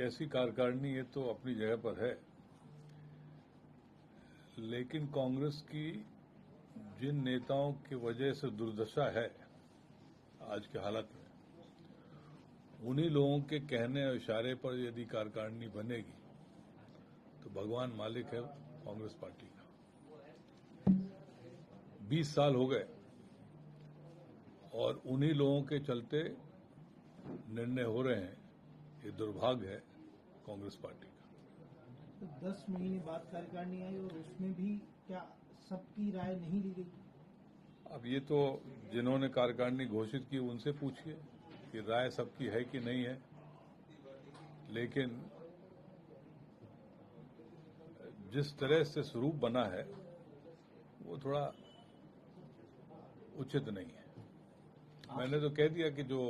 कैसी कार्यकारिणी ये तो अपनी जगह पर है, लेकिन कांग्रेस की जिन नेताओं की वजह से दुर्दशा है आज के हालत में, उन्हीं लोगों के कहने और इशारे पर यदि कार्यकारिणी बनेगी तो भगवान मालिक है कांग्रेस पार्टी का। 20 साल हो गए और उन्हीं लोगों के चलते निर्णय हो रहे हैं। ये दुर्भाग्य है कांग्रेस पार्टी का। तो 10 महीने बाद कार्यकारिणी आई और उसमें भी क्या सबकी राय नहीं ली गई? अब ये तो जिन्होंने कार्यकारिणी घोषित की उनसे पूछिए कि राय सबकी है कि नहीं है, लेकिन जिस तरह से स्वरूप बना है वो थोड़ा उचित नहीं है। मैंने तो कह दिया कि जो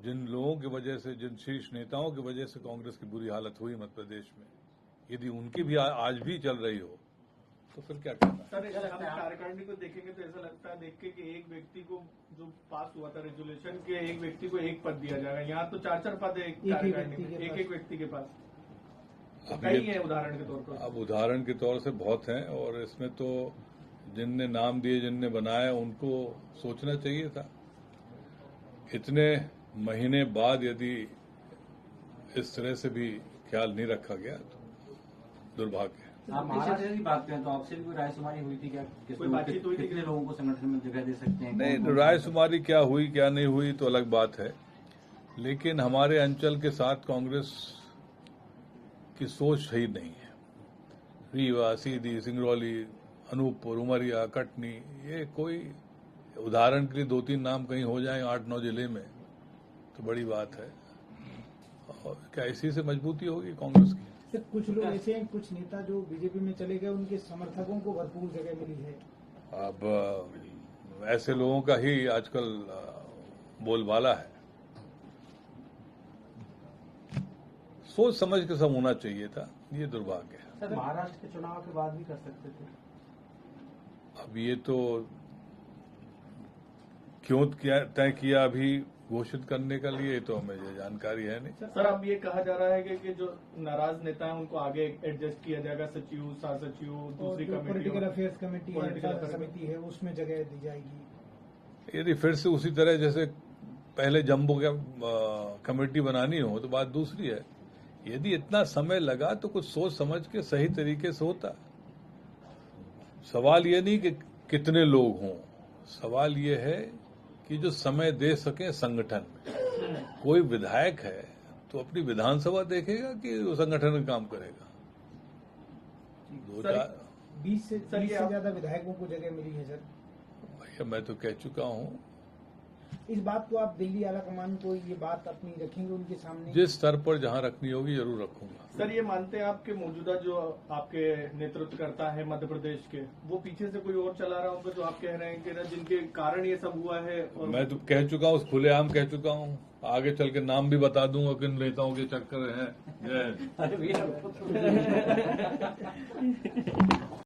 जिन लोगों की वजह से, जिन शीर्ष नेताओं की वजह से कांग्रेस की बुरी हालत हुई मध्य प्रदेश में, यदि उनकी भी आज भी चल रही हो तो फिर क्या करना। सर, हम कार्यकारिणी को देखेंगे तो ऐसा लगता है देख के कि एक व्यक्ति को जो पास हुआ था रेजोल्यूशन के, एक व्यक्ति को एक पद दिया जाएगा। यहाँ तो 4-4 पद है कार्यकारिणी में, एक व्यक्ति के पास। कई है उदाहरण के तौर पर। अब उदाहरण के तौर से बहुत हैं, और इसमें तो जिनने नाम दिए, जिनने बनाया, उनको सोचना चाहिए था। इतने महीने बाद यदि इस तरह से भी ख्याल नहीं रखा गया तो दुर्भाग्य है। आप महाराष्ट्र की बात करें तो आपसे भी कोई रायशुमारी हुई थी क्या? कोई बातचीत हुई थी? कितने लोगों को संगठन में जगह दे सकते हैं? नहीं, तो रायशुमारी क्या हुई क्या नहीं हुई तो अलग बात है, लेकिन हमारे अंचल के साथ कांग्रेस की सोच सही नहीं है। रीवा, सीधी, सिंगरौली, अनूपपुर, उमरिया, कटनी, ये कोई उदाहरण के लिए 2-3 नाम कहीं हो जाए 8-9 जिले में तो बड़ी बात है। और क्या इसी से मजबूती होगी कांग्रेस की? सर, कुछ लोग ऐसे हैं, कुछ नेता जो बीजेपी में चले गए, उनके समर्थकों को भरपूर जगह मिली है। अब ऐसे लोगों का ही आजकल बोलबाला है। सोच समझ के सब होना चाहिए था, ये दुर्भाग्य है। सर, महाराष्ट्र के चुनाव के बाद भी कर सकते थे। अब ये तो क्यों तय किया अभी घोषित करने का लिए, तो हमें ये जानकारी है नहीं। सर, अब ये कहा जा रहा है कि जो नाराज नेता हैं उनको आगे एडजस्ट किया जाएगा, सचिव, सचिव, दूसरी कमेटी, पॉलिटिकल अफेयर्स कमेटी समिति है, उसमें जगह दी जाएगी। यदि फिर से उसी तरह जैसे पहले जम्बो कमेटी बनानी हो तो बात दूसरी है। यदि इतना समय लगा तो कुछ सोच समझ के सही तरीके से होता। सवाल ये नहीं कि कितने लोग हों, सवाल ये है कि जो समय दे सके संगठन में। कोई विधायक है तो अपनी विधानसभा देखेगा कि वो संगठन में काम करेगा। 20 से ज्यादा विधायकों को जगह मिली है सर। भैया, मैं तो कह चुका हूँ। इस बात को आप दिल्ली आलाकमान को ये बात अपनी रखेंगे उनके सामने? जिस स्तर पर जहाँ रखनी होगी जरूर रखूंगा। सर, ये मानते हैं आपके मौजूदा जो आपके नेतृत्व करता है मध्य प्रदेश के, वो पीछे से कोई और चला रहा होगा जो आप कह रहे हैं कि ना, जिनके कारण ये सब हुआ है? और मैं तो कह चुका हूँ, खुलेआम कह चुका हूँ। आगे चल के नाम भी बता दूंगा किन नेताओं के चक्कर हैं।